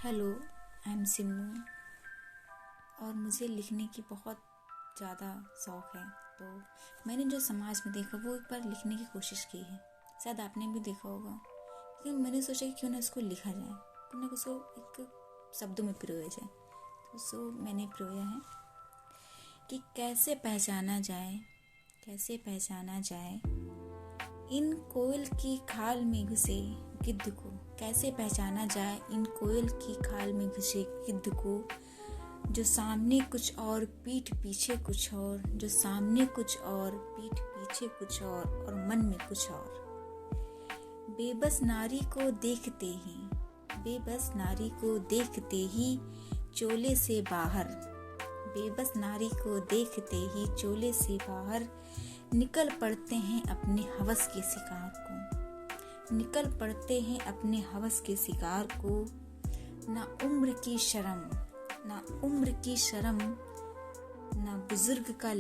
Hello, I am Simmu और मुझे लिखने की बहुत ज़्यादा शौक़ है। तो मैंने जो समाज में देखा वो एक बार लिखने की कोशिश की है। शायद आपने भी देखा होगा, लेकिन मैंने सोचा कि क्यों ना उसको लिखा जाए, क्यों ना उसको एक शब्दों में पिरोया जाए। तो उसको मैंने पिरोया है कि कैसे पहचाना जाए इन कोयल की खाल में घुसे गिद्ध को। कैसे पहचाना जाए इन कोयल की खाल में घुसे गिद्ध को, जो सामने कुछ और पीठ पीछे कुछ और, जो सामने कुछ और पीठ पीछे कुछ और मन में कुछ और। बेबस नारी को देखते ही चोले से बाहर, बेबस नारी को देखते ही चोले से बाहर निकल पड़ते हैं अपने हवस के शिकार को, ना उम्र की शर्म ना बुजुर्ग का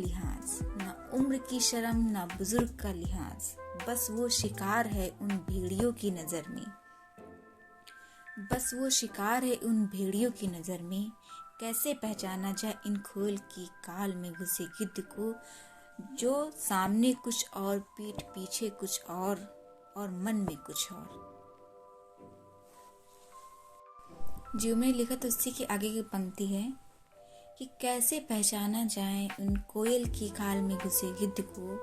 लिहाज, बस वो शिकार है उन भेड़ियों की नजर में। कैसे पहचाना जाए इन कोयल की खाल में घुसे गिद्ध को, जो सामने कुछ और पीठ पीछे कुछ और मन में कुछ और। जो मैंने लिखा तो उसी के आगे की पंक्ति है कि कैसे पहचाना जाए उन कोयल की खाल में घुसे गिद्ध को,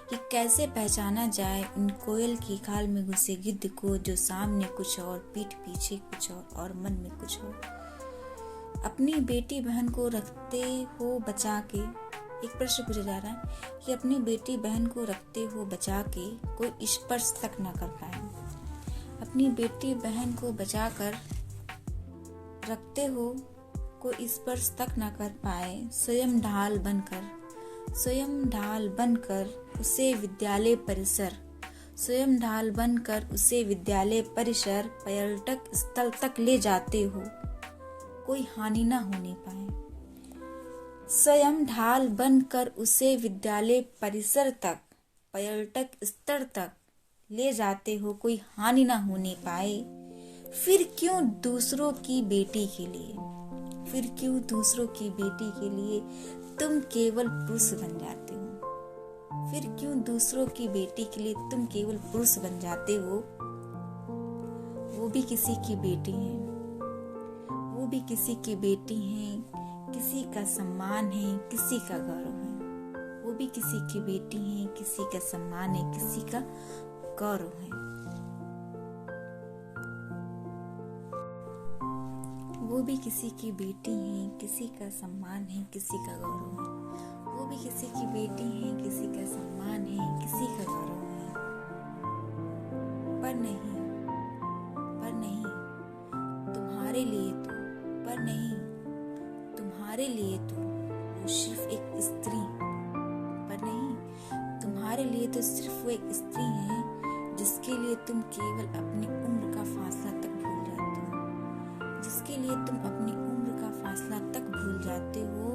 कि कैसे पहचाना जाए उन कोयल की खाल में घुसे गिद्ध को, जो सामने कुछ और पीठ पीछे कुछ और मन में कुछ और। अपनी बेटी बहन को रखते हो बचा के, एक प्रश्न पूछा जा रहा है कि अपनी बेटी बहन को रखते हो बचा के कोई स्पर्श तक न कर पाए। अपनी बेटी बहन को बचा कर रखते हो कोई स्पर्श तक न कर पाए, स्वयं ढाल बनकर उसे विद्यालय परिसर पर्यटक स्थल तक ले जाते हो, कोई हानि न होने पाए। स्वयं ढाल बनकर उसे विद्यालय परिसर तक पर्यटक स्थल तक ले जाते हो, कोई हानि न होने पाए। फिर क्यों दूसरों की बेटी के लिए तुम केवल पुरुष बन जाते हो। फिर क्यों दूसरों की बेटी के लिए तुम केवल पुरुष बन जाते हो। वो भी किसी की बेटी हैं, किसी का सम्मान है, किसी का गौरव है। वो भी किसी की बेटी हैं, किसी का सम्मान है, किसी का गौरव है। वो भी किसी की बेटी हैं, किसी का सम्मान है, किसी का गौरव है। वो भी किसी की बेटी हैं, किसी का सम्मान है, किसी का गौरव है। पर नहीं तुम्हारे लिए तो वो सिर्फ एक स्त्री, है जिसके लिए तुम केवल अपनी उम्र का फासला तक भूल जाते हो।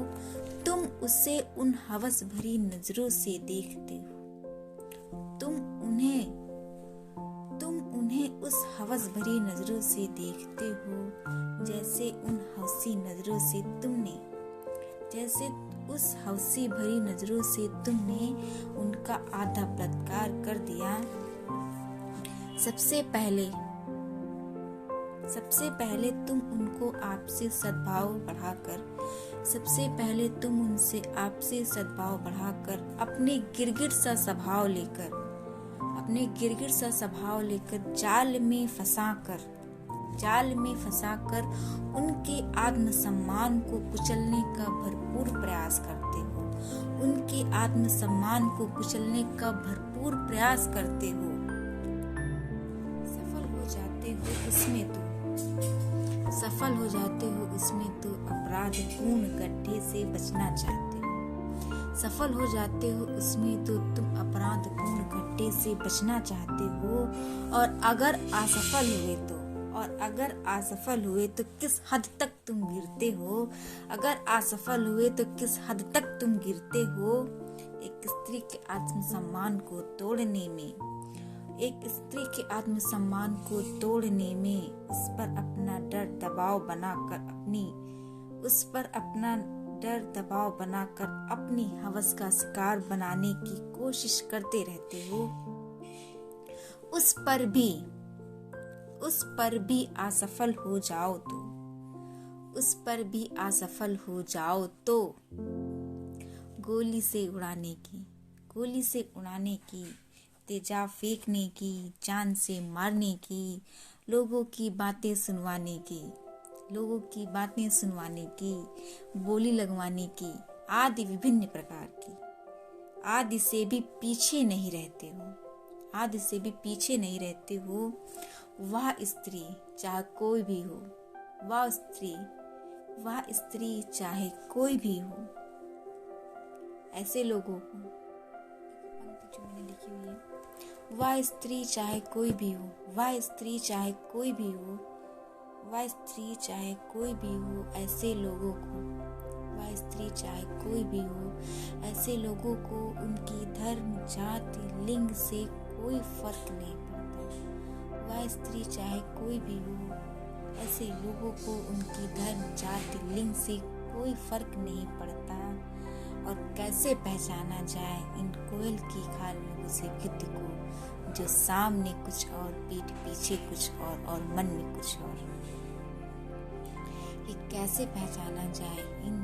तुम उसे उन हवस भरी नजरों से देखते हो। तुम उन्हें उस हवस भरी नजरों से देखते हो, जैसे उस हवसी भरी नजरों से तुमने उनका आधा बलात्कार कर दिया। सबसे पहले तुम उनको आपसी सद्भाव बढ़ाकर अपने गिरगिट सा स्वभाव लेकर जाल में फंसाकर उनके आत्मसम्मान को कुचलने का भरपूर प्रयास करते हो। सफल हो जाते हो उसमें तो अपराधपूर्ण गड्ढे से बचना चाहते हो। सफल हो जाते हो उसमें तो तुम अपराधपूर्ण गड्ढे से बचना चाहते हो। और अगर असफल हुए तो किस हद तक तुम गिरते हो। एक स्त्री के आत्मसम्मान को तोड़ने में, इस पर अपना डर दबाव बनाकर अपनी हवस का शिकार बनाने की कोशिश करते रहते हो, उस पर भी असफल हो जाओ तो गोली से उड़ाने की, तेजाब फेंकने की, जान से मारने की, लोगों की बातें सुनवाने की, बोली लगवाने की, आदि विभिन्न प्रकार की, आदि से भी पीछे नहीं रहते हो। वह स्त्री चाहे कोई भी हो, ऐसे लोगों को, पंक्ति जो मैंने लिखी हुई है, वह स्त्री चाहे कोई भी हो, ऐसे लोगों को उनकी धर्म, जाति, लिंग से कोई फर्क नहीं पड़ता। वह स्त्री चाहे कोई भी हो, ऐसे लोगों को उनकी धर्म, जाति, लिंग से कोई फर्क नहीं पड़ता। और कैसे पहचाना जाए इन कोयल की खाल में घुसे गिद्ध को, जो सामने कुछ और, पीठ पीछे कुछ और मन में कुछ और। ये कैसे पहचाना जाए इन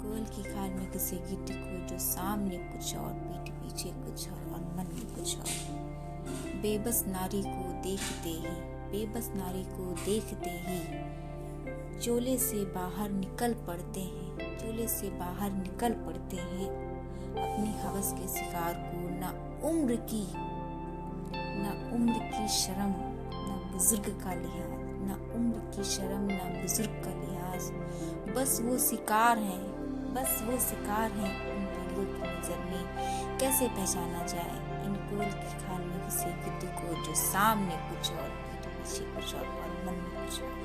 कोयल की खाल में घुसे गिद्ध को, जो सामने कुछ और, पीठ पीछे कुछ और मन में कुछ और। बेबस नारी देखते ही चोले से बाहर निकल पड़ते हैं, अपनी हवस के शिकार को न उम्र की शर्म, न बुजुर्ग का लिहाज, बस वो शिकार हैं उन बिल्लियों की नजर में। कैसे पहचाना जाए इन कोयल की खाल में घुसे गिद्ध को, जो सामने कुछ और, पीठ पीछे कुछ और मन में कुछ और।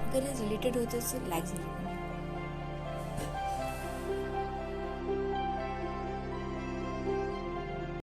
अगर ये रिलेटेड हो तो इसे लाइक जरूर करें।